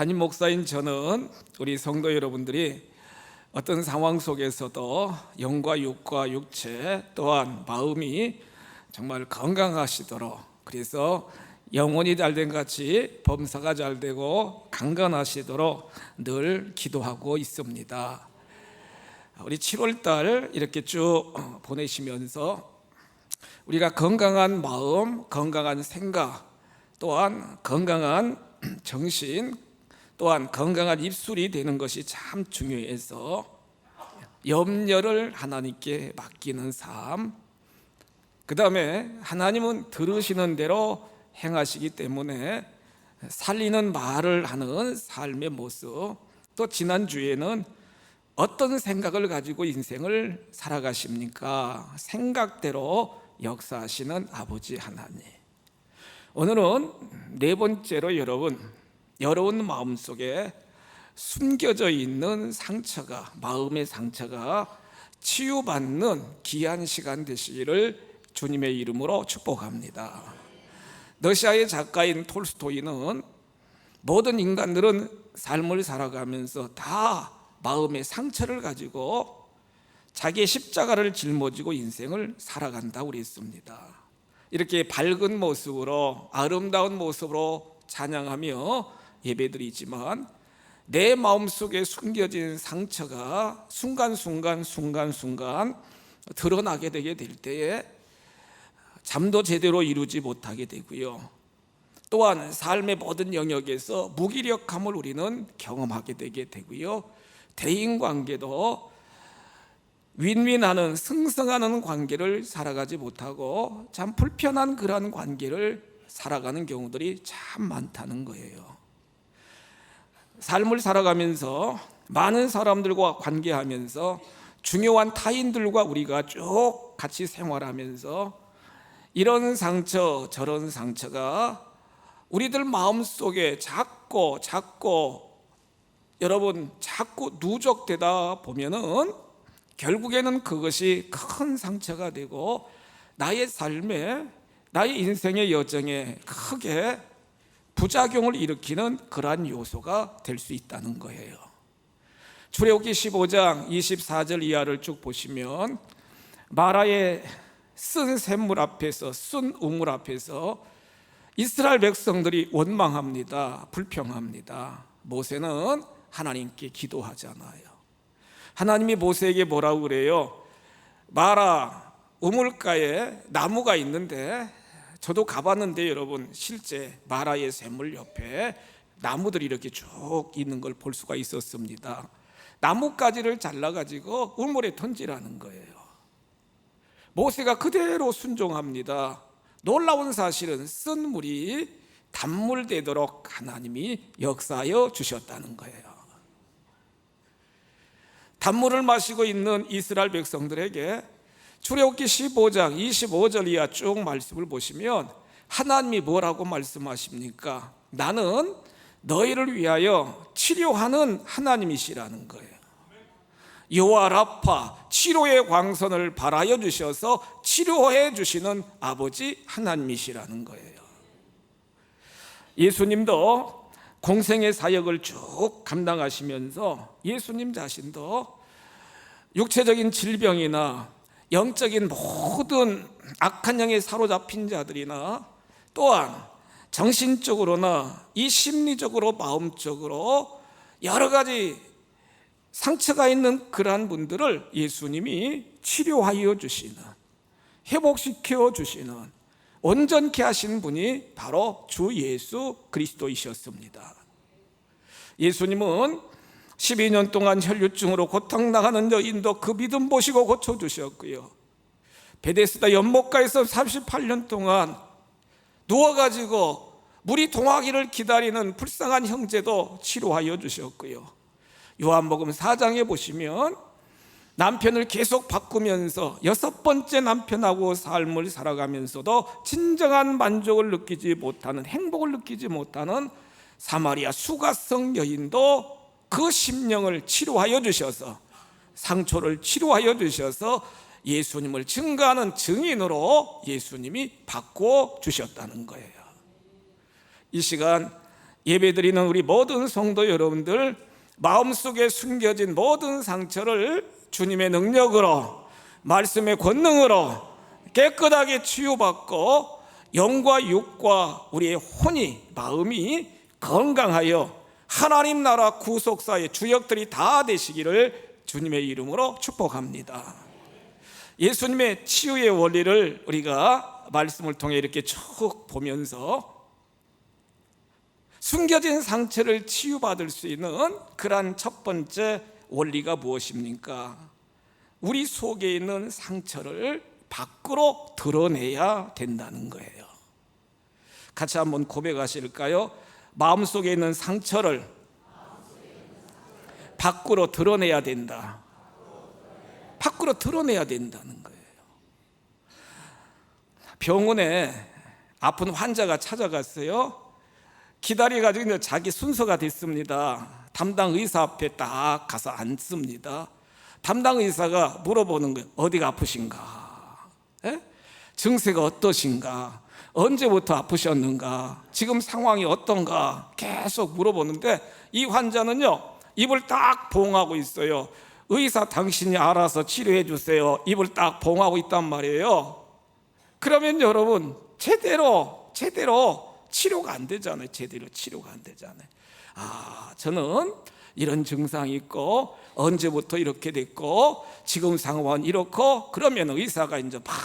담임 목사인 저는 우리 성도 여러분들이 어떤 상황 속에서도 영과 육과 육체 또한 마음이 정말 건강하시도록, 그래서 영혼이 잘된 같이 범사가 잘되고 강건하시도록 늘 기도하고 있습니다. 우리 7월달 이렇게 쭉 보내시면서 우리가 건강한 마음, 건강한 생각, 또한 건강한 정신, 또한 건강한 입술이 되는 것이 참 중요해서 염려를 하나님께 맡기는 삶, 그 다음에 하나님은 들으시는 대로 행하시기 때문에 살리는 말을 하는 삶의 모습, 또 지난주에는 어떤 생각을 가지고 인생을 살아가십니까? 생각대로 역사하시는 아버지 하나님. 오늘은 네 번째로 여러분 마음속에 숨겨져 있는 상처가, 마음의 상처가 치유받는 귀한 시간 되시기를 주님의 이름으로 축복합니다. 러시아의 작가인 톨스토이는 모든 인간들은 삶을 살아가면서 다 마음의 상처를 가지고 자기의 십자가를 짊어지고 인생을 살아간다고 그랬습니다. 이렇게 밝은 모습으로, 아름다운 모습으로 찬양하며 예배드리지만 내 마음속에 숨겨진 상처가 순간순간 드러나게 되게 될 때에 잠도 제대로 이루지 못하게 되고요, 또한 삶의 모든 영역에서 무기력함을 우리는 경험하게 되게 되고요, 대인관계도 윈윈하는 승승하는 관계를 살아가지 못하고 참 불편한 그러한 관계를 살아가는 경우들이 참 많다는 거예요. 삶을 살아가면서 많은 사람들과 관계하면서 중요한 타인들과 우리가 쭉 같이 생활하면서 이런 상처 저런 상처가 우리들 마음속에 자꾸 누적되다 보면은 결국에는 그것이 큰 상처가 되고 나의 삶에, 나의 인생의 여정에 크게 부작용을 일으키는 그러한 요소가 될 수 있다는 거예요. 출애굽기 15장 24절 이하를 쭉 보시면 마라의 쓴 샘물 앞에서, 쓴 우물 앞에서 이스라엘 백성들이 원망합니다. 불평합니다. 모세는 하나님께 기도하잖아요. 하나님이 모세에게 뭐라고 그래요? 마라 우물가에 나무가 있는데, 저도 가봤는데 여러분, 실제 마라의 샘물 옆에 나무들이 이렇게 쭉 있는 걸 볼 수가 있었습니다. 나뭇가지를 잘라가지고 우물에 던지라는 거예요. 모세가 그대로 순종합니다. 놀라운 사실은 쓴 물이 단물 되도록 하나님이 역사하여 주셨다는 거예요. 단물을 마시고 있는 이스라엘 백성들에게 출애굽기 15장 25절 이하 쭉 말씀을 보시면 하나님이 뭐라고 말씀하십니까? 나는 너희를 위하여 치료하는 하나님이시라는 거예요. 여호와 라파, 치료의 광선을 발하여 주셔서 치료해 주시는 아버지 하나님이시라는 거예요. 예수님도 공생의 사역을 쭉 감당하시면서 예수님 자신도 육체적인 질병이나 영적인 모든 악한 영에 사로잡힌 자들이나 또한 정신적으로나 이 심리적으로 마음적으로 여러 가지 상처가 있는 그러한 분들을 예수님이 치료하여 주시는, 회복시켜 주시는, 온전케 하신 분이 바로 주 예수 그리스도이셨습니다. 예수님은 12년 동안 혈류증으로 고통당하는 여인도 그 믿음 보시고 고쳐주셨고요, 베데스다 연못가에서 38년 동안 누워가지고 물이 동하기를 기다리는 불쌍한 형제도 치료하여 주셨고요, 요한복음 4장에 보시면 남편을 계속 바꾸면서 6번째 남편하고 삶을 살아가면서도 진정한 만족을 느끼지 못하는, 행복을 느끼지 못하는 사마리아 수가성 여인도 그 심령을 치료하여 주셔서, 상처를 치료하여 주셔서 예수님을 증거하는 증인으로 예수님이 바꿔 주셨다는 거예요. 이 시간 예배드리는 우리 모든 성도 여러분들, 마음속에 숨겨진 모든 상처를 주님의 능력으로, 말씀의 권능으로 깨끗하게 치유받고 영과 육과 우리의 혼이, 마음이 건강하여 하나님 나라 구속사의 주역들이 다 되시기를 주님의 이름으로 축복합니다. 예수님의 치유의 원리를 우리가 말씀을 통해 이렇게 쭉 보면서 숨겨진 상처를 치유받을 수 있는 그러한 첫 번째 원리가 무엇입니까? 우리 속에 있는 상처를 밖으로 드러내야 된다는 거예요. 같이 한번 고백하실까요? 마음속에 있는 상처를 밖으로 드러내야 된다. 밖으로 드러내야 된다는 거예요. 병원에 아픈 환자가 찾아갔어요. 기다려가지고 이제 자기 순서가 됐습니다. 담당 의사 앞에 딱 가서 앉습니다. 담당 의사가 물어보는 거예요. 어디가 아프신가? 에? 증세가 어떠신가? 언제부터 아프셨는가? 지금 상황이 어떤가? 계속 물어보는데 이 환자는요, 입을 딱 봉하고 있어요. 의사 당신이 알아서 치료해 주세요. 입을 딱 봉하고 있단 말이에요. 그러면 여러분, 제대로 치료가 안 되잖아요. 제대로 치료가 안 되잖아요. 저는 이런 증상이 있고 언제부터 이렇게 됐고 지금 상황은 이렇고, 그러면 의사가 이제 막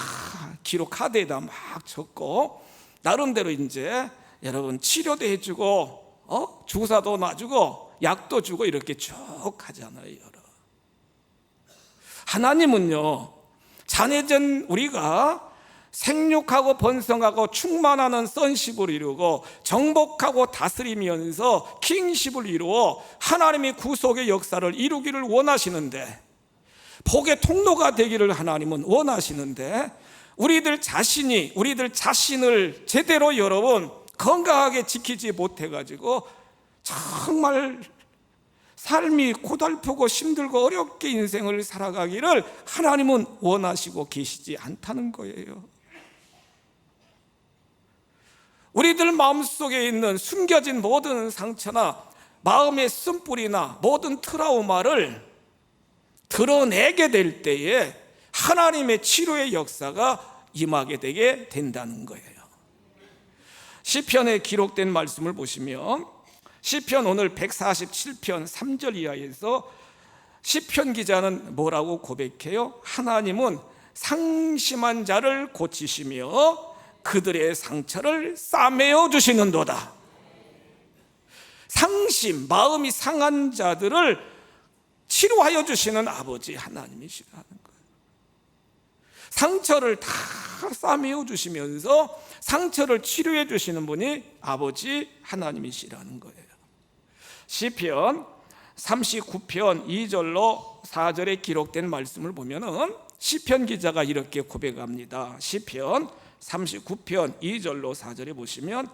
기록 카드에다 막 적고 나름대로 이제 여러분 치료도 해주고 주사도 놔주고 약도 주고 이렇게 쭉 하잖아요. 여러분, 하나님은요, 자녀된 우리가 생육하고 번성하고 충만하는 sonship을 이루고 정복하고 다스리면서 kingship을 이루어 하나님이 구속의 역사를 이루기를 원하시는데, 복의 통로가 되기를 하나님은 원하시는데, 우리들 자신을 제대로 여러분 건강하게 지키지 못해가지고 정말 삶이 고달프고 힘들고 어렵게 인생을 살아가기를 하나님은 원하시고 계시지 않다는 거예요. 우리들 마음속에 있는 숨겨진 모든 상처나 마음의 쓴뿌리나 모든 트라우마를 드러내게 될 때에 하나님의 치료의 역사가 임하게 되게 된다는 거예요. 시편에 기록된 말씀을 보시면 시편 오늘 147편 3절 이하에서 시편 기자는 뭐라고 고백해요? 하나님은 상심한 자를 고치시며 그들의 상처를 싸매어 주시는도다. 상심, 마음이 상한 자들을 치료하여 주시는 아버지 하나님이시라는 거예요. 상처를 다 싸매어 주시면서 상처를 치료해 주시는 분이 아버지 하나님이시라는 거예요. 시편 39편 2절로 4절에 기록된 말씀을 보면은 시편 기자가 이렇게 고백합니다. 시편 39편 2절로 4절에 보시면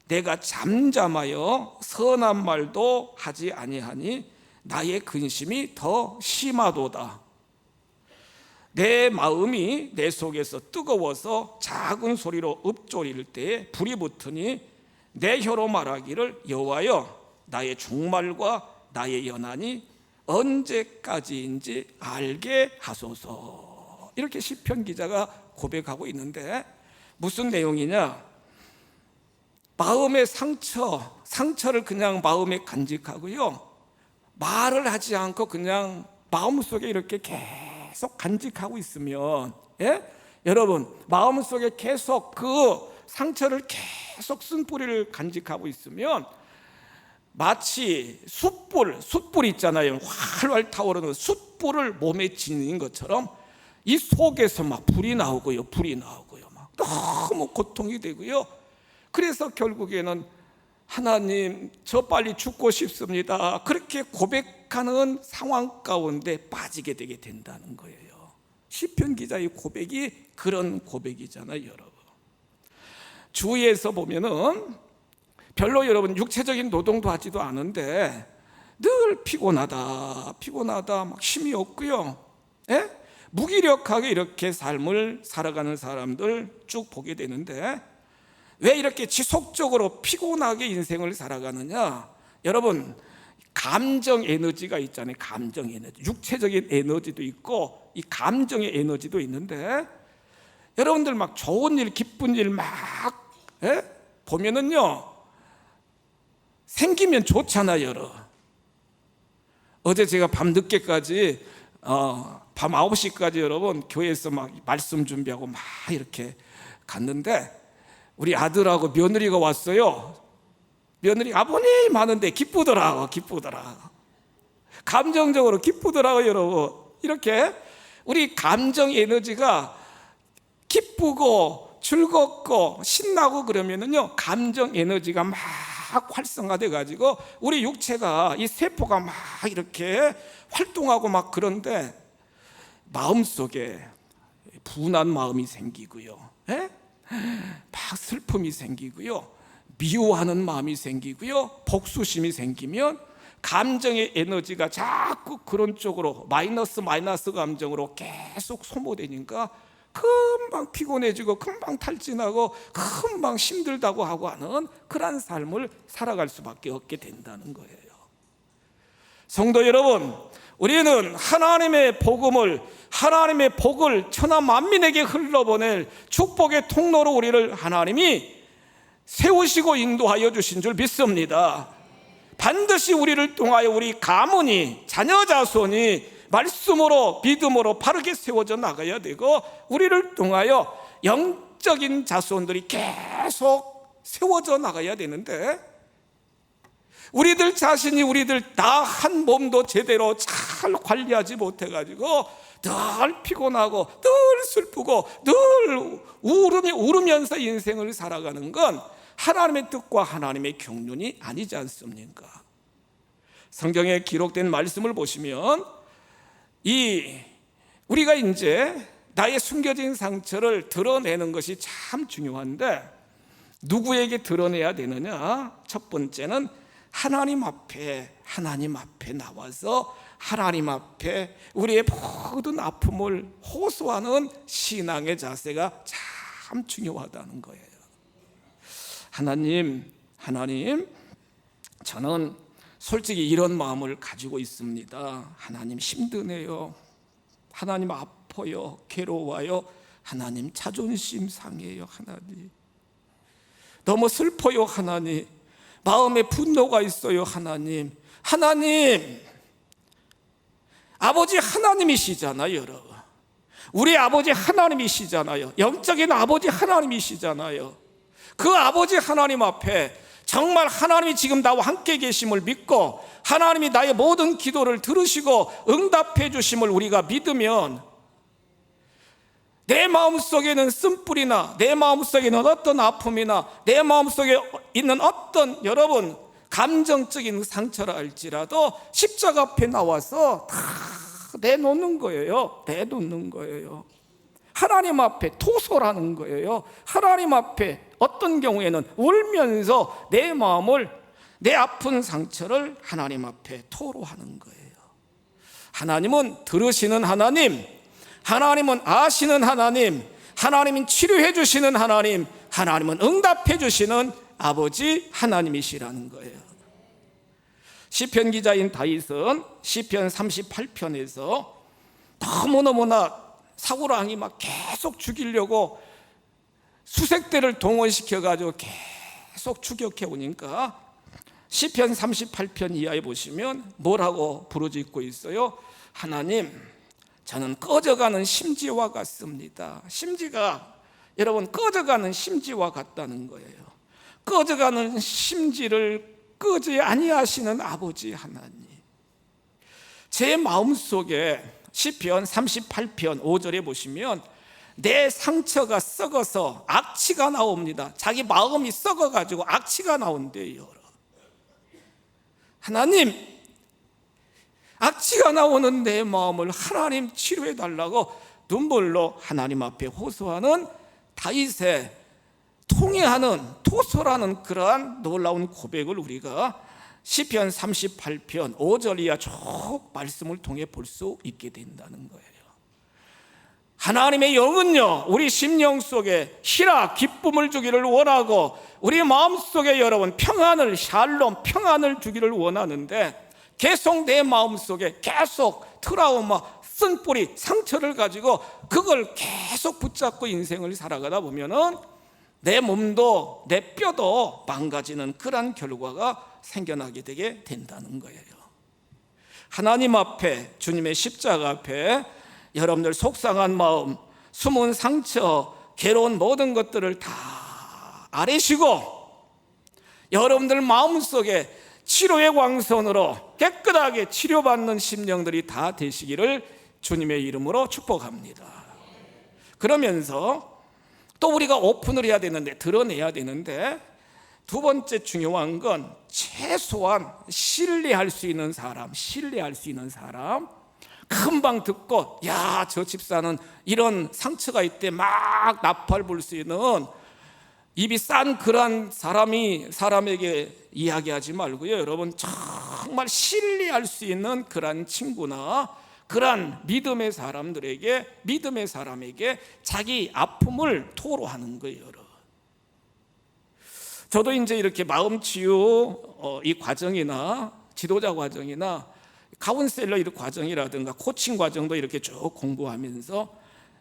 내가 잠잠하여 선한 말도 하지 아니하니 나의 근심이 더 심하도다. 내 마음이 내 속에서 뜨거워서 작은 소리로 읊조릴 때에 불이 붙으니 내 혀로 말하기를 여호와여 나의 종말과 나의 연한이 언제까지인지 알게 하소서. 이렇게 시편 기자가 고백하고 있는데 무슨 내용이냐? 마음의 상처를 그냥 마음에 간직하고요, 말을 하지 않고 그냥 마음속에 이렇게 계속 간직하고 있으면, 여러분 마음속에 계속 그 상처를 계속 쓴뿌리를 간직하고 있으면 마치 숯불 있잖아요. 활활 타오르는 숯불을 몸에 지닌 것처럼 이 속에서 막 불이 나오고요, 막 너무 고통이 되고요. 그래서 결국에는 하나님 저 빨리 죽고 싶습니다, 그렇게 고백하는 상황 가운데 빠지게 되게 된다는 거예요. 시편 기자의 고백이 그런 고백이잖아요. 여러분, 주위에서 보면은 별로 여러분 육체적인 노동도 하지도 않은데 늘 피곤하다 막 힘이 없고요, 무기력하게 이렇게 삶을 살아가는 사람들 쭉 보게 되는데, 왜 이렇게 지속적으로 피곤하게 인생을 살아가느냐? 여러분, 감정 에너지가 있잖아요. 감정 에너지. 육체적인 에너지도 있고 이 감정의 에너지도 있는데, 여러분들 막 좋은 일, 기쁜 일 막 보면은요, 생기면 좋잖아요. 어제 제가 밤늦게까지 밤 9시까지 여러분 교회에서 막 말씀 준비하고 막 이렇게 갔는데, 우리 아들하고 며느리가 왔어요. 며느리, 아버님 하는데 기쁘더라고. 감정적으로 기쁘더라고요, 여러분. 이렇게 우리 감정 에너지가 기쁘고 즐겁고 신나고 그러면은요, 감정 에너지가 막 활성화돼 가지고 우리 육체가, 이 세포가 막 이렇게 활동하고 막 그런데, 마음속에 분한 마음이 생기고요, 막 슬픔이 생기고요, 미워하는 마음이 생기고요, 복수심이 생기면 감정의 에너지가 자꾸 그런 쪽으로 마이너스 감정으로 계속 소모되니까 금방 피곤해지고 금방 탈진하고 금방 힘들다고 하고 하는 그런 삶을 살아갈 수밖에 없게 된다는 거예요. 성도 여러분, 우리는 하나님의 복을 천하 만민에게 흘러보낼 축복의 통로로 우리를 하나님이 세우시고 인도하여 주신 줄 믿습니다. 반드시 우리를 통하여 우리 가문이, 자녀 자손이 말씀으로, 믿음으로 바르게 세워져 나가야 되고, 우리를 통하여 영적인 자손들이 계속 세워져 나가야 되는데, 우리들 자신이 우리들 다 한 몸도 제대로 잘 관리하지 못해가지고 늘 피곤하고 늘 슬프고 늘 울으면서 인생을 살아가는 건 하나님의 뜻과 하나님의 경륜이 아니지 않습니까? 성경에 기록된 말씀을 보시면 우리가 이제 나의 숨겨진 상처를 드러내는 것이 참 중요한데, 누구에게 드러내야 되느냐? 첫 번째는 하나님 앞에 나와서 하나님 앞에 우리의 모든 아픔을 호소하는 신앙의 자세가 참 중요하다는 거예요. 하나님, 저는 솔직히 이런 마음을 가지고 있습니다. 하나님, 힘드네요. 하나님, 아파요. 괴로워요. 하나님, 자존심 상해요. 하나님, 너무 슬퍼요. 하나님, 마음에 분노가 있어요. 하나님, 아버지 하나님이시잖아요, 여러분. 우리 아버지 하나님이시잖아요. 영적인 아버지 하나님이시잖아요. 그 아버지 하나님 앞에 정말 하나님이 지금 나와 함께 계심을 믿고, 하나님이 나의 모든 기도를 들으시고 응답해 주심을 우리가 믿으면, 내 마음속에는 쓴뿌리나 내 마음속에는 어떤 아픔이나 내 마음속에 있는 어떤 여러분 감정적인 상처라 할지라도 십자가 앞에 나와서 다 내놓는 거예요. 하나님 앞에 토설하는 거예요. 하나님 앞에 어떤 경우에는 울면서 내 마음을, 내 아픈 상처를 하나님 앞에 토로하는 거예요. 하나님은 들으시는 하나님, 하나님은 아시는 하나님, 하나님은 치료해 주시는 하나님, 하나님은 응답해 주시는 아버지 하나님이시라는 거예요. 시편 기자인 다윗은 시편 38편에서 너무너무나 사울왕이 막 계속 죽이려고 수색대를 동원시켜가지고 계속 추격해 오니까 시편 38편 이하에 보시면 뭐라고 부르짖고 있어요? 하나님, 저는 꺼져가는 심지와 같습니다. 심지가 여러분 꺼져가는 심지와 같다는 거예요. 꺼져가는 심지를 끄지 아니하시는 아버지 하나님, 제 마음속에 시편 38편 5절에 보시면 내 상처가 썩어서 악취가 나옵니다. 자기 마음이 썩어가지고 악취가 나온대요. 하나님, 악취가 나오는 내 마음을 하나님 치료해 달라고 눈물로 하나님 앞에 호소하는 다윗의 통회하는, 토설하는 그러한 놀라운 고백을 우리가 시편 38편 5절 이하 쭉 말씀을 통해 볼 수 있게 된다는 거예요. 하나님의 영은요, 우리 심령 속에 희락, 기쁨을 주기를 원하고 우리 마음속에 여러분 평안을, 샬롬, 평안을 주기를 원하는데 계속 내 마음속에 계속 트라우마, 쓴뿌리, 상처를 가지고 그걸 계속 붙잡고 인생을 살아가다 보면은 내 몸도 내 뼈도 망가지는 그런 결과가 생겨나게 되게 된다는 거예요. 하나님 앞에, 주님의 십자가 앞에 여러분들 속상한 마음, 숨은 상처, 괴로운 모든 것들을 다 아뢰시고 여러분들 마음속에 치료의 광선으로 깨끗하게 치료받는 심령들이 다 되시기를 주님의 이름으로 축복합니다. 그러면서 또 우리가 오픈을 해야 되는데, 드러내야 되는데, 두 번째 중요한 건 최소한 신뢰할 수 있는 사람, 금방 듣고 야, 저 집사는 이런 상처가 있대 막 나팔 불 수 있는 입이 싼 그런 사람에게 이야기하지 말고요, 여러분 정말 신뢰할 수 있는 그런 친구나 그런 믿음의 사람에게 자기 아픔을 토로하는 거예요. 여러분, 저도 이제 이렇게 마음치유 이 과정이나 지도자 과정이나 카운셀러 이 과정이라든가 코칭 과정도 이렇게 쭉 공부하면서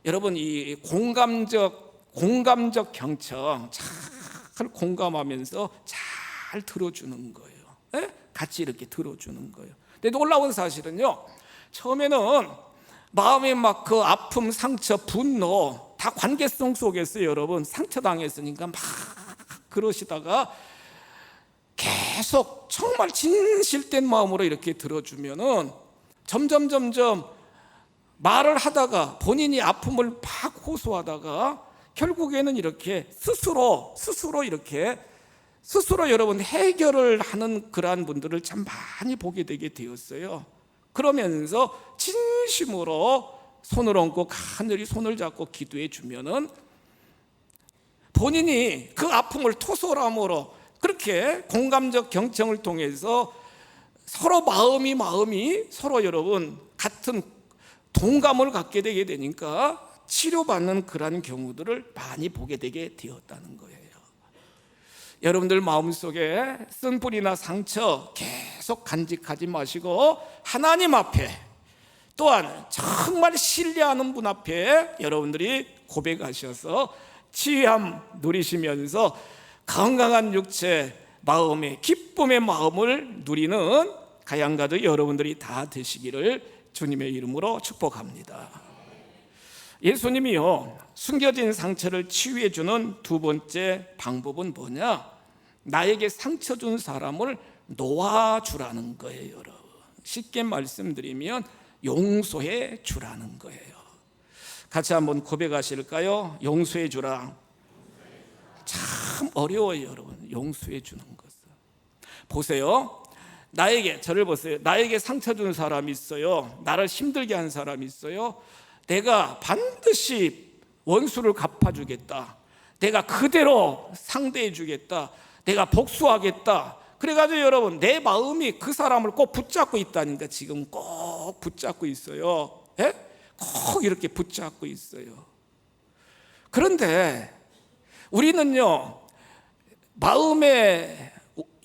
여러분 이 공감적 경청 잘 공감하면서 잘 들어주는 거예요. 네? 같이 이렇게 들어주는 거예요. 근데 놀라운 사실은요, 처음에는 마음에 막 그 아픔, 상처, 분노 다 관계성 속에서 여러분 상처당했으니까 막 그러시다가 계속 정말 진실된 마음으로 이렇게 들어주면은 점점 말을 하다가 본인이 아픔을 막 호소하다가 결국에는 이렇게 스스로 여러분 해결을 하는 그러한 분들을 참 많이 보게 되게 되었어요. 그러면서 진심으로 손을 얹고 하늘이 손을 잡고 기도해 주면은 본인이 그 아픔을 토설함으로 그렇게 공감적 경청을 통해서 서로 마음이 서로 여러분 같은 동감을 갖게 되게 되니까 치료받는 그런 경우들을 많이 보게 되게 되었다는 거예요. 여러분들 마음속에 쓴뿌리나 상처 계속 간직하지 마시고 하나님 앞에, 또한 정말 신뢰하는 분 앞에 여러분들이 고백하셔서 치유함 누리시면서 건강한 육체, 마음의 기쁨의 마음을 누리는 가양가족 여러분들이 다 되시기를 주님의 이름으로 축복합니다. 예수님이요, 숨겨진 상처를 치유해 주는 두 번째 방법은 뭐냐? 나에게 상처 준 사람을 놓아주라는 거예요. 여러분, 쉽게 말씀드리면 용서해 주라는 거예요. 같이 한번 고백하실까요? 용서해 주라. 참 어려워요, 여러분. 용서해 주는 것은. 보세요, 저를 보세요. 나에게 상처 준 사람이 있어요. 나를 힘들게 한 사람이 있어요. 내가 반드시 원수를 갚아주겠다, 내가 그대로 상대해 주겠다, 내가 복수하겠다. 그래가지고 여러분 내 마음이 그 사람을 꼭 붙잡고 있다니까. 지금 꼭 붙잡고 있어요. 예? 꼭 이렇게 붙잡고 있어요. 그런데 우리는요, 마음의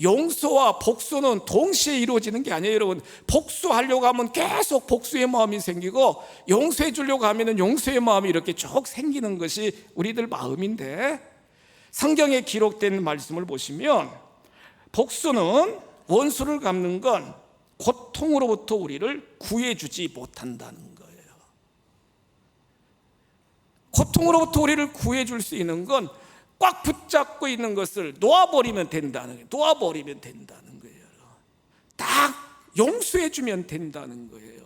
용서와 복수는 동시에 이루어지는 게 아니에요. 여러분, 복수하려고 하면 계속 복수의 마음이 생기고 용서해 주려고 하면 용서의 마음이 이렇게 쭉 생기는 것이 우리들 마음인데, 성경에 기록된 말씀을 보시면 복수는, 원수를 갚는 건 고통으로부터 우리를 구해주지 못한다는 거예요. 고통으로부터 우리를 구해줄 수 있는 건 꽉 붙잡고 있는 것을 놓아버리면 된다는 거예요. 놓아버리면 된다는 거예요. 딱 용서해주면 된다는 거예요.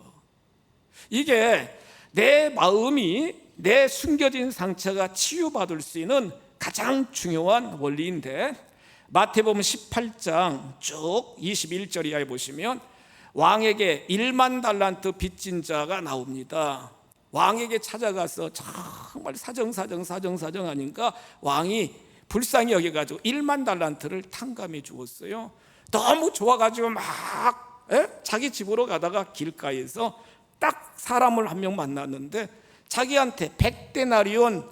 이게 내 마음이, 내 숨겨진 상처가 치유받을 수 있는 가장 중요한 원리인데, 마태복음 18장 쭉 21절 이하에 보시면 왕에게 1만 달란트 빚진 자가 나옵니다. 왕에게 찾아가서 정말 사정 하니까 왕이 불쌍히 여겨가지고 1만 달란트를 탕감해 주었어요. 너무 좋아가지고 막 자기 집으로 가다가 길가에서 딱 사람을 한 명 만났는데 자기한테 100데나리온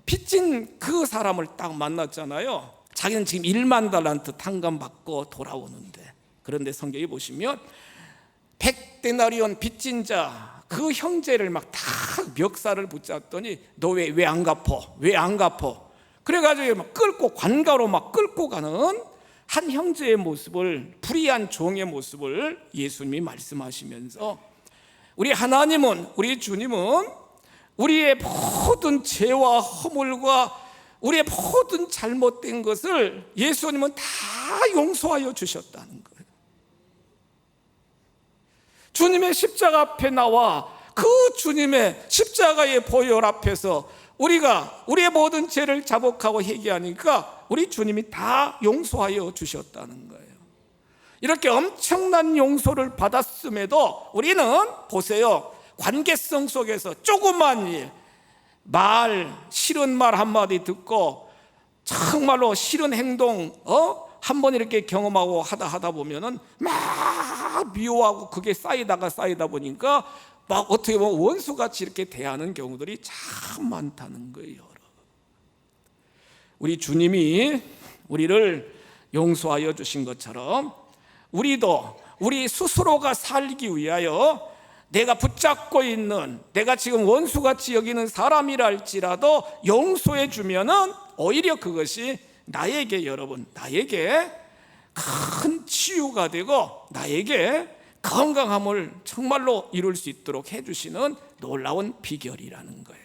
빚진 그 사람을 딱 만났잖아요. 자기는 지금 1만 달란트 탕감받고 돌아오는데, 그런데 성경에 보시면 100데나리온 빚진 자 그 형제를 막 다 멱살을 붙잡더니 너 왜 안 갚어? 왜 안 갚어? 그래가지고 막 끌고 관가로 막 끌고 가는 한 형제의 모습을, 불의한 종의 모습을 예수님이 말씀하시면서, 우리 하나님은, 우리 주님은 우리의 모든 죄와 허물과 우리의 모든 잘못된 것을 예수님은 다 용서하여 주셨다는 거예요. 주님의 십자가 앞에 나와 그 주님의 십자가의 보혈 앞에서 우리가 우리의 모든 죄를 자복하고 회개하니까 우리 주님이 다 용서하여 주셨다는 거예요. 이렇게 엄청난 용서를 받았음에도 우리는 보세요, 관계성 속에서 조그만 일, 싫은 말 한마디 듣고 정말로 싫은 행동 한번 이렇게 경험하고 하다 보면은 막 미워하고 그게 쌓이다 보니까 막 어떻게 보면 원수같이 이렇게 대하는 경우들이 참 많다는 거예요. 우리 주님이 우리를 용서하여 주신 것처럼 우리도 우리 스스로가 살기 위하여 내가 붙잡고 있는, 내가 지금 원수같이 여기는 사람이라 할지라도 용서해 주면은 오히려 그것이 나에게, 여러분, 나에게 큰 치유가 되고 나에게 건강함을 정말로 이룰 수 있도록 해주시는 놀라운 비결이라는 거예요.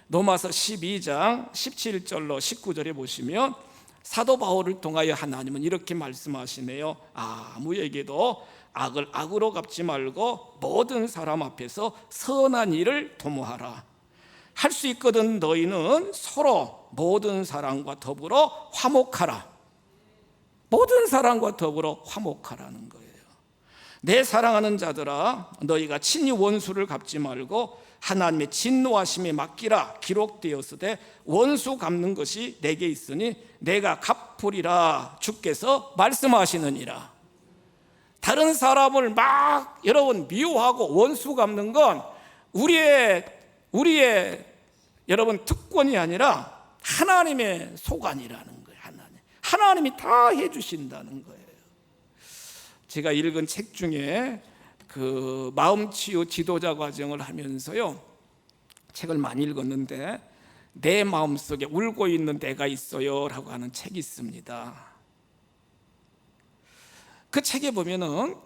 로마서 12장 17절로 19절에 보시면 사도 바울을 통하여 하나님은 이렇게 말씀하시네요. 아무에게도 악을 악으로 갚지 말고 모든 사람 앞에서 선한 일을 도모하라. 할 수 있거든 너희는 서로 모든 사람과 더불어 화목하라. 모든 사람과 더불어 화목하라는 거예요. 내 사랑하는 자들아, 너희가 친히 원수를 갚지 말고 하나님의 진노하심에 맡기라. 기록되었으되 원수 갚는 것이 내게 있으니 내가 갚으리라. 주께서 말씀하시느니라. 다른 사람을 막 여러분 미워하고 원수 갚는 건 우리의 여러분 특권이 아니라 하나님의 소관이라는 거예요. 하나님이 다 해주신다는 거예요. 제가 읽은 책 중에 그 마음치유 지도자 과정을 하면서요, 책을 많이 읽었는데 내 마음속에 울고 있는 내가 있어요 라고 하는 책이 있습니다. 그 책에 보면은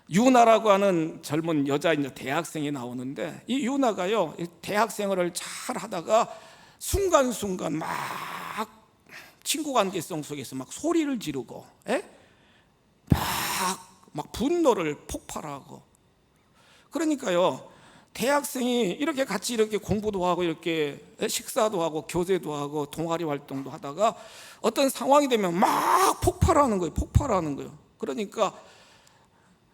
유나라고 하는 젊은 여자 대학생이 나오는데, 이 유나가요 대학생활을 잘 하다가 순간순간 막 친구 관계성 속에서 막 소리를 지르고 막 분노를 폭발하고, 그러니까요 대학생이 이렇게 같이 이렇게 공부도 하고 이렇게 식사도 하고 교제도 하고 동아리 활동도 하다가 어떤 상황이 되면 막 폭발하는 거예요. 그러니까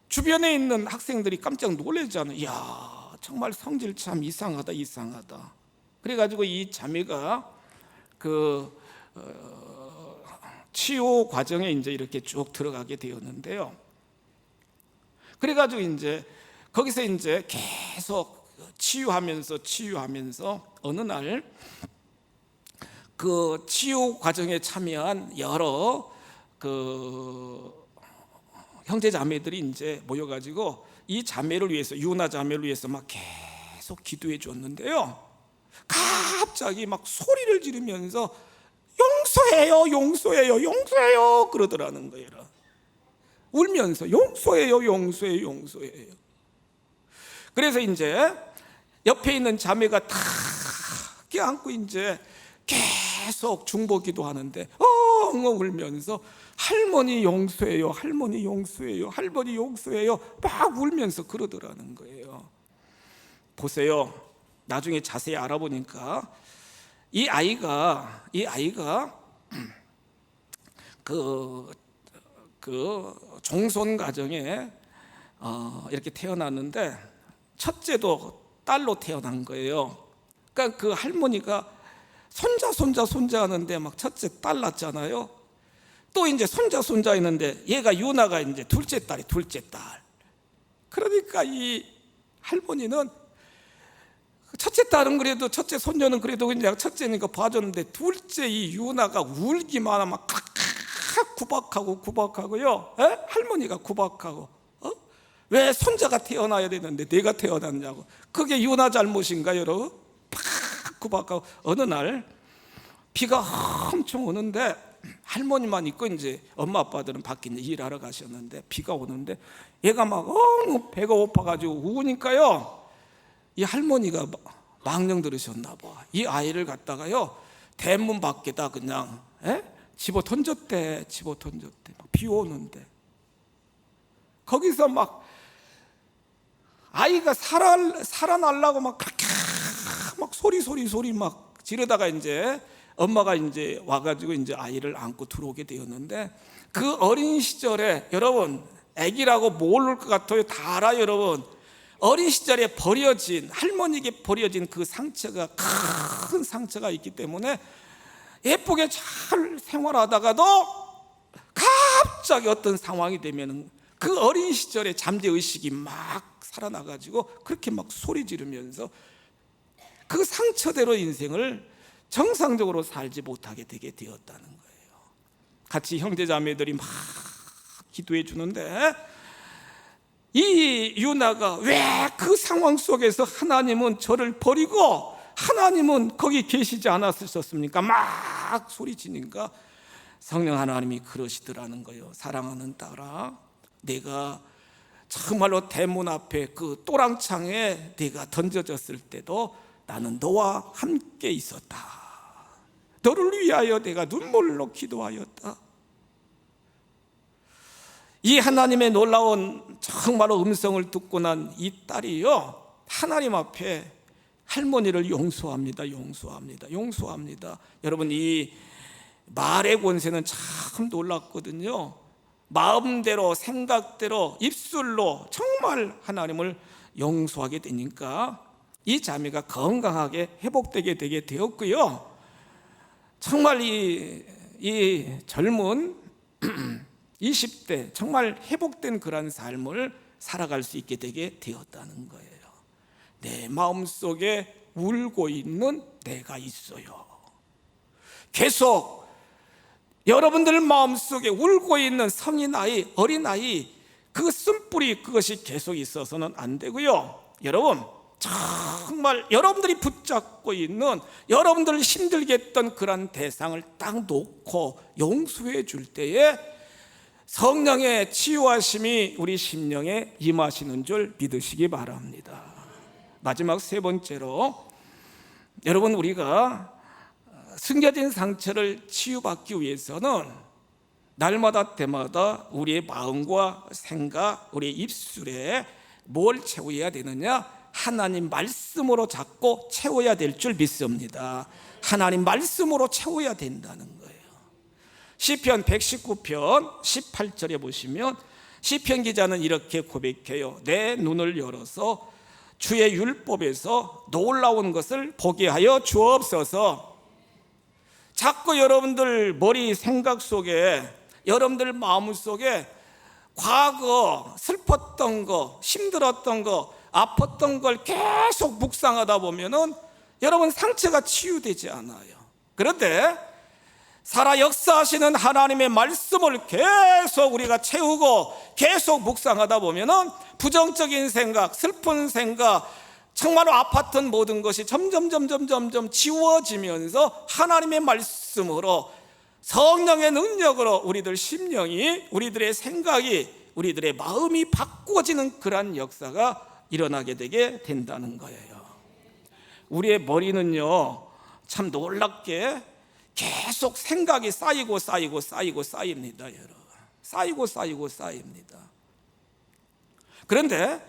주변에 있는 학생들이 깜짝 놀라잖아요. 이야, 정말 성질 참 이상하다. 그래가지고 이 자매가 치유 과정에 이제 이렇게 쭉 들어가게 되었는데요. 그래가지고 이제 거기서 이제 계속 치유하면서 어느 날 그 치유 과정에 참여한 여러 형제 자매들이 이제 모여가지고 이 자매를 위해서, 유나 자매를 위해서 막 계속 기도해 줬는데요, 갑자기 막 소리를 지르면서 용서해요 그러더라는 거예요. 울면서 용서해요. 그래서 이제 옆에 있는 자매가 탁 껴안고 이제 계속 중보기도 하는데 엉엉 울면서 할머니 용서해요 막 울면서 그러더라는 거예요. 보세요, 나중에 자세히 알아보니까 이 아이가 그 종손 가정에 이렇게 태어났는데 첫째도 딸로 태어난 거예요. 그러니까 그 할머니가 손자 하는데 막 첫째 딸 낳잖아요. 또 이제 손자 있는데 얘가 유나가 이제 둘째 딸. 그러니까 이 할머니는 첫째 딸은 그래도, 첫째 손녀는 그래도 그냥 첫째니까 봐줬는데, 둘째 이 유나가 울기만 하면 구박하고요. 할머니가 구박하고, 왜 손자가 태어나야 되는데 내가 태어났냐고. 그게 유나 잘못인가 여러분? 팍 구박하고. 어느 날 비가 엄청 오는데 할머니만 있고 이제 엄마 아빠들은 밖에 일하러 가셨는데, 비가 오는데 얘가 막 배가 고파가지고 우니까요, 이 할머니가 망령 들으셨나 봐. 이 아이를 갖다가요 대문 밖에다 그냥 집어 던졌대. 막 비 오는데 거기서 막 아이가 살아나려고 막 소리 막 지르다가 이제 엄마가 이제 와가지고 이제 아이를 안고 들어오게 되었는데, 그 어린 시절에 여러분, 아기라고 모를 것 같아요. 다 알아요 여러분. 어린 시절에 버려진, 할머니에게 버려진 그 상처가, 큰 상처가 있기 때문에 예쁘게 잘 생활하다가도 갑자기 어떤 상황이 되면 그 어린 시절의 잠재의식이 막 살아나가지고 그렇게 막 소리 지르면서 그 상처대로 인생을 정상적으로 살지 못하게 되게 되었다는 거예요. 같이 형제자매들이 막 기도해 주는데, 이 유나가 왜 그 상황 속에서 하나님은 저를 버리고 하나님은 거기 계시지 않았었습니까? 막 소리치니까 성령 하나님이 그러시더라는 거예요. 사랑하는 딸아, 내가 정말로 대문 앞에 그 또랑창에 내가 던져졌을 때도 나는 너와 함께 있었다. 너를 위하여 내가 눈물로 기도하였다. 이 하나님의 놀라운 정말로 음성을 듣고 난 이 딸이요, 하나님 앞에 할머니를 용서합니다. 여러분, 이 말의 권세는 참 놀랍거든요. 마음대로, 생각대로, 입술로 정말 하나님을 용서하게 되니까 이 자매가 건강하게 회복되게 되게 되었고요. 정말 이 젊은 20대 정말 회복된 그런 삶을 살아갈 수 있게 되게 되었다는 거예요. 내 마음속에 울고 있는 내가 있어요. 계속 여러분들 마음속에 울고 있는 성인아이, 어린아이, 그 쓴뿌리, 그것이 계속 있어서는 안 되고요. 여러분, 정말 여러분들이 붙잡고 있는, 여러분들을 힘들게 했던 그런 대상을 딱 놓고 용서해 줄 때에 성령의 치유하심이 우리 심령에 임하시는 줄 믿으시기 바랍니다. 마지막 세 번째로, 여러분, 우리가 숨겨진 상처를 치유받기 위해서는 날마다 때마다 우리의 마음과 생각, 우리의 입술에 뭘 채워야 되느냐? 하나님 말씀으로 자꾸 채워야 될 줄 믿습니다. 하나님 말씀으로 채워야 된다는 거예요. 시편 119편 18절에 보시면 시편 기자는 이렇게 고백해요. 내 눈을 열어서 주의 율법에서 놀라운 것을 보게 하여 주옵소서. 자꾸 여러분들 머리 생각 속에, 여러분들 마음 속에 과거 슬펐던 거, 힘들었던 거, 아팠던 걸 계속 묵상하다 보면은 여러분 상처가 치유되지 않아요. 그런데 살아 역사하시는 하나님의 말씀을 계속 우리가 채우고 계속 묵상하다 보면은 부정적인 생각, 슬픈 생각, 정말로 아팠던 모든 것이 점점 지워지면서 하나님의 말씀으로, 성령의 능력으로 우리들 심령이, 우리들의 생각이, 우리들의 마음이 바꾸어지는 그러한 역사가 일어나게 되게 된다는 거예요. 우리의 머리는요, 참 놀랍게 계속 생각이 쌓입니다, 여러분. 쌓입니다. 그런데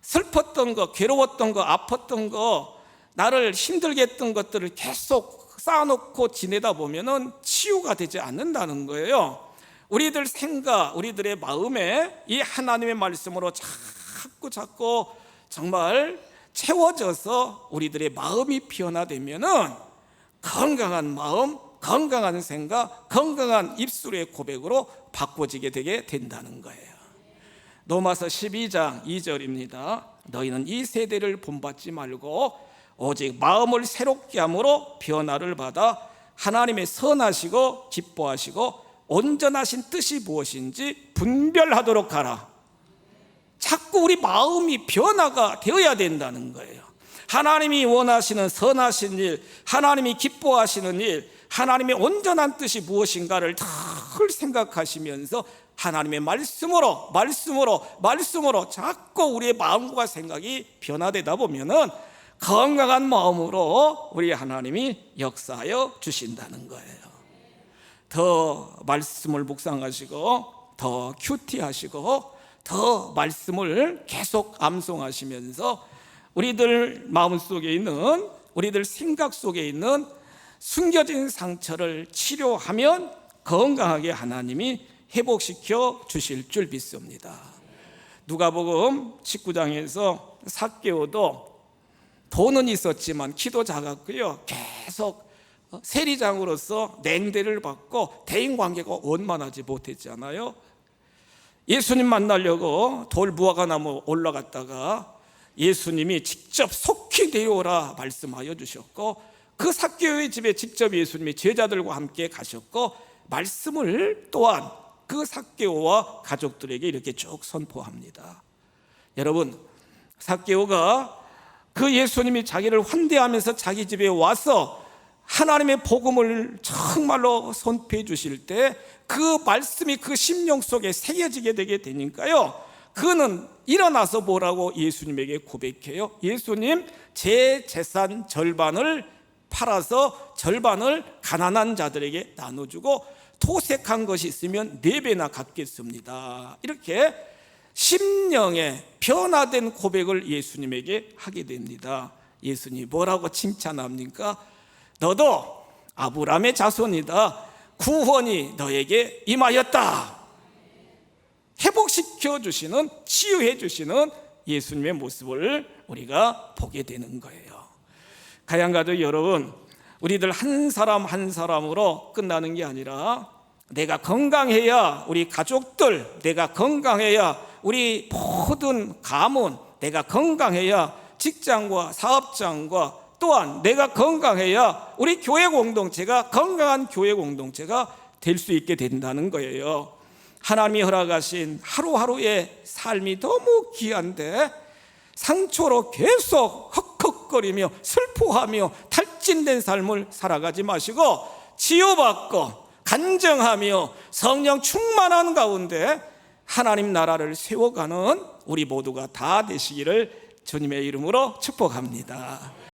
슬펐던 거, 괴로웠던 거, 아팠던 거, 나를 힘들게 했던 것들을 계속 쌓아놓고 지내다 보면은 치유가 되지 않는다는 거예요. 우리들 생각, 우리들의 마음에 이 하나님의 말씀으로 자꾸 정말 채워져서 우리들의 마음이 변화되면은 건강한 마음, 건강한 생각, 건강한 입술의 고백으로 바꿔지게 되게 된다는 거예요. 로마서 12장 2절입니다. 너희는 이 세대를 본받지 말고 오직 마음을 새롭게 함으로 변화를 받아 하나님의 선하시고 기뻐하시고 온전하신 뜻이 무엇인지 분별하도록 하라. 자꾸 우리 마음이 변화가 되어야 된다는 거예요. 하나님이 원하시는 선하신 일, 하나님이 기뻐하시는 일, 하나님의 온전한 뜻이 무엇인가를 늘 생각하시면서 하나님의 말씀으로 자꾸 우리의 마음과 생각이 변화되다 보면은 건강한 마음으로 우리 하나님이 역사하여 주신다는 거예요. 더 말씀을 묵상하시고 더 큐티하시고 더 말씀을 계속 암송하시면서 우리들 마음속에 있는, 우리들 생각 속에 있는 숨겨진 상처를 치료하면 건강하게 하나님이 회복시켜 주실 줄 믿습니다. 누가복음 19장에서 삭개오도 돈은 있었지만 키도 작았고요, 계속 세리장으로서 냉대를 받고 대인관계가 원만하지 못했잖아요. 예수님 만나려고 돌무화과나무 올라갔다가 예수님이 직접 속히 내려오라 말씀하여 주셨고, 그 삭개오의 집에 직접 예수님이 제자들과 함께 가셨고, 말씀을 또한 그 삭개오와 가족들에게 이렇게 쭉 선포합니다. 여러분, 삭개오가 그 예수님이 자기를 환대하면서 자기 집에 와서 하나님의 복음을 정말로 선포해 주실 때 그 말씀이 그 심령 속에 새겨지게 되게 되니까요, 그는 일어나서 뭐라고 예수님에게 고백해요? 예수님, 제 재산 절반을 팔아서 절반을 가난한 자들에게 나눠주고 토색한 것이 있으면 4배나 갚겠습니다. 이렇게 심령에 변화된 고백을 예수님에게 하게 됩니다. 예수님이 뭐라고 칭찬합니까? 너도 아브라함의 자손이다. 구원이 너에게 임하였다. 회복시켜 주시는, 치유해 주시는 예수님의 모습을 우리가 보게 되는 거예요. 가양가족 여러분, 우리들 한 사람 한 사람으로 끝나는 게 아니라 내가 건강해야 우리 가족들, 내가 건강해야 우리 모든 가문, 내가 건강해야 직장과 사업장과 또한 내가 건강해야 우리 교회 공동체가 건강한 교회 공동체가 될 수 있게 된다는 거예요. 하나님이 허락하신 하루하루의 삶이 너무 귀한데 상처로 계속 헉헉거리며 슬퍼하며 탈진된 삶을 살아가지 마시고 치유받고 간증하며 성령 충만한 가운데 하나님 나라를 세워가는 우리 모두가 다 되시기를 주님의 이름으로 축복합니다.